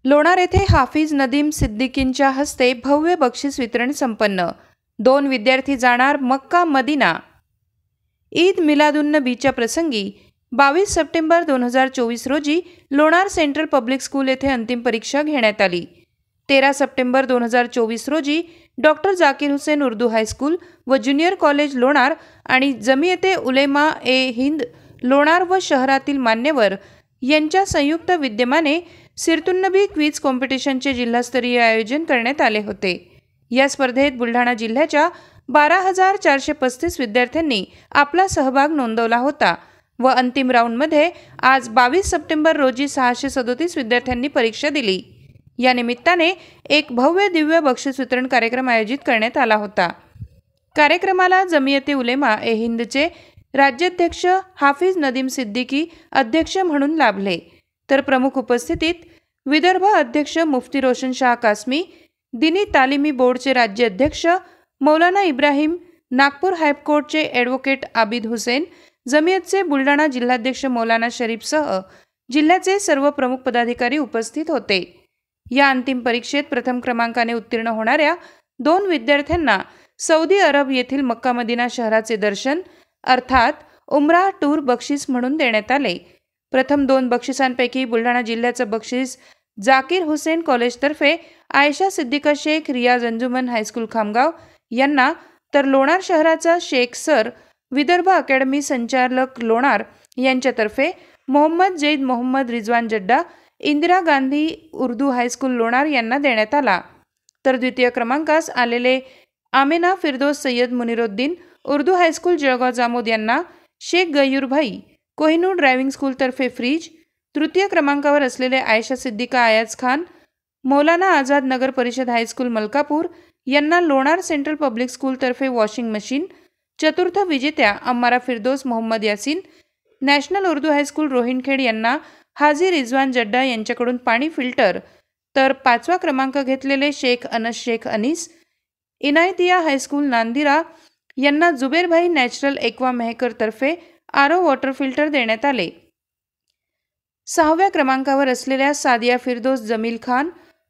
लोणार येथे हाफिज नदीम सिद्दीकींच्या हस्ते भव्य बक्षीस वितरण संपन्न। 2 विद्यार्थी जाणार मक्का मदिना। ईद मिलादुन्नबीच्या प्रसंगी 22 सप्टेंबर 2024 रोजी लोणार सेंट्रल पब्लिक स्कूल येथे अंतिम परीक्षा घेण्यात आली। 13 सप्टेंबर 2024 रोजी डॉक्टर जाकीर हुसेन उर्दू हायस्कूल व ज्युनियर कॉलेज लोणार आणि जमियते उलेमा ए हिंद लोणार व शहरातील मान्यवर यांच्या संयुक्त विद्यमाने सिरतुन्नबी क्विज कॉम्पिटिशनचे जिल्हास्तरीय आयोजन करण्यात आले होते। या स्पर्धेत बुलढाणा जिल्ह्याच्या 12,435 विद्यार्थ्यांनी आपला सहभाग नोंदवला होता व अंतिम राऊंडमध्ये आज 22 सप्टेंबर रोजी 637 विद्यार्थ्यांनी परीक्षा दिली। या निमित्ताने एक भव्य दिव्य बक्षीस वितरण कार्यक्रम आयोजित करण्यात आला होता। कार्यक्रमाला जमियते उलेमा ए हिंदचे राज्याध्यक्ष हाफिज नदीम सिद्दीकी अध्यक्ष म्हणून लाभले, तर प्रमुख उपस्थितीत विदर्भ अध्यक्ष मुफ्ती रोशन शाह कासमी, दिनी तालिमी बोर्डचे राज्य अध्यक्ष मौलाना इब्राहिम, नागपूर हायकोर्टचे ॲडव्होकेट आबिद हुसेन, जमियतचे बुलढाणा जिल्हाध्यक्ष मौलाना शरीफसह जिल्ह्याचे सर्व प्रमुख पदाधिकारी उपस्थित होते। या अंतिम परीक्षेत प्रथम क्रमांकाने उत्तीर्ण होणाऱ्या 2 विद्यार्थ्यांना सौदी अरब येथील मक्का मदिना शहराचे दर्शन अर्थात उमरा टूर बक्षीस म्हणून देण्यात आले। प्रथम 2 बक्षिसांपैकी बुलढाणा जिल्ह्याचं बक्षीस जाकीर हुसेन कॉलेजतर्फे आयशा सिद्दीका शेख रियाज अंजुमन हायस्कूल खामगाव यांना, तर लोणार शहराचा शेख सर विदर्भ अकॅडमी संचालक लोणार यांच्यातर्फे मोहम्मद जैद मोहम्मद रिजवान जड्डा इंदिरा गांधी उर्दू हायस्कूल लोणार यांना देण्यात आला। तर द्वितीय क्रमांकास आलेले आमेना फिरदोस सय्यद मुनिरुद्दीन उर्दू हायस्कूल जळगाव जामोद यांना शेख गयूरभाई कोहिनूर ड्रायव्हिंग स्कूलतर्फे फ्रीज, तृतीय क्रमांकावर असलेले आयशा सिद्दीका आयाज खान मौलाना आझाद नगर परिषद हायस्कूल मलकापूर यांना लोणार सेंट्रल पब्लिक स्कूलतर्फे वॉशिंग मशीन, चतुर्थ विजेत्या अम्मारा फिरदोस मोहम्मद यासीन नॅशनल उर्दू हायस्कूल रोहिणखेड यांना हाजी रिजवान जड्डा यांच्याकडून पाणी फिल्टर, तर 5वा क्रमांक घेतलेले शेख अनस शेख अनीस इनायतिया हायस्कूल नांदिरा यांना जुबेरभाई नॅचरल एक्वा मेहकर तर्फे आरो वॉटर फिल्टर देण्यात आले। 6व्या क्रमांकावर असलेल्या सादिया फिरदोस जमील खान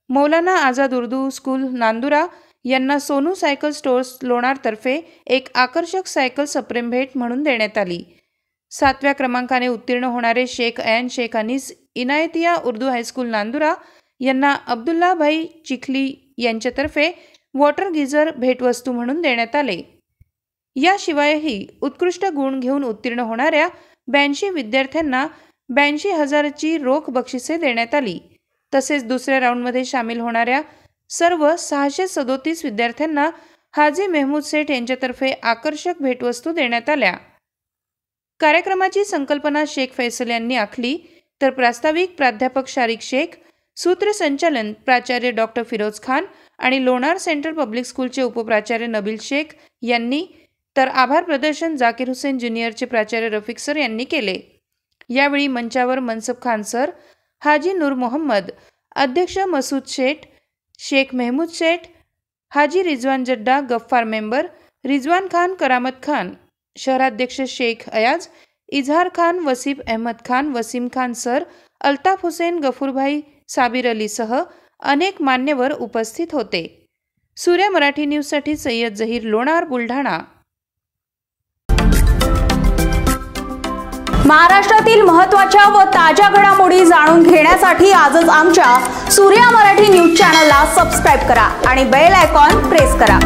मौलाना आझाद उर्दू स्कूल नांदुरा यांना सोनू सायकल स्टोर्स लोणार तर्फे एक आकर्षक सायकल सप्रेम भेट म्हणून देण्यात आली। 7व्या क्रमांकाने उत्तीर्ण होणारे शेख ऐन शेख अनीस इनायतिया उर्दू हायस्कूल नांदुरा यांना अब्दुल्ला भाई चिखली यांच्यातर्फे वॉटर गीझर भेटवस्तू म्हणून देण्यात आले। याशिवायही उत्कृष्ट गुण घेऊन उत्तीर्ण होणाऱ्या 82 विद्यार्थ्यांना 82,000ची रोख बक्षिसे देण्यात आली। तसेच दुसऱ्या राऊंडमध्ये सामील होणाऱ्या सर्व 637 विद्यार्थ्यांना हाजी मेहमूद सेठ यांच्यातर्फे आकर्षक भेटवस्तू देण्यात आल्या। कार्यक्रमाची संकल्पना शेख फैसल यांनी आखली, तर प्रास्ताविक प्राध्यापक शारिक शेख, सूत्रसंचालन प्राचार्य डॉक्टर फिरोज खान आणि लोणार सेंट्रल पब्लिक स्कूलचे उपप्राचार्य नबील शेख यांनी, तर आभार प्रदर्शन जाकीर हुसेन ज्युनियरचे प्राचार्य रफिक सर यांनी केले। यावेळी मंचावर मनसब खान सर, हाजी नूर मोहम्मद, अध्यक्ष मसूद शेठ, शेख मेहमूद शेठ, हाजी रिजवान जड्डा गफ्फार मेंबर, रिजवान खान करामत खान, शहराध्यक्ष शेख अयाज, इजहार खान, वसीफ अहमद खान, वसीम खान सर, अल्ताफ हुसेन, गफूरभाई साबिर अलीसह अनेक मान्यवर उपस्थित होते। सूर्य मराठी न्यूजसाठी सय्यद जहीर लोणार बुलढाणा। महाराष्ट्रातील महत्त्वाच्या व ताज्या घडामोडी जाणून घेण्यासाठी आजच आमच्या सूर्य मराठी न्यूज चॅनलला सबस्क्राईब करा आणि बेल आयकॉन प्रेस करा।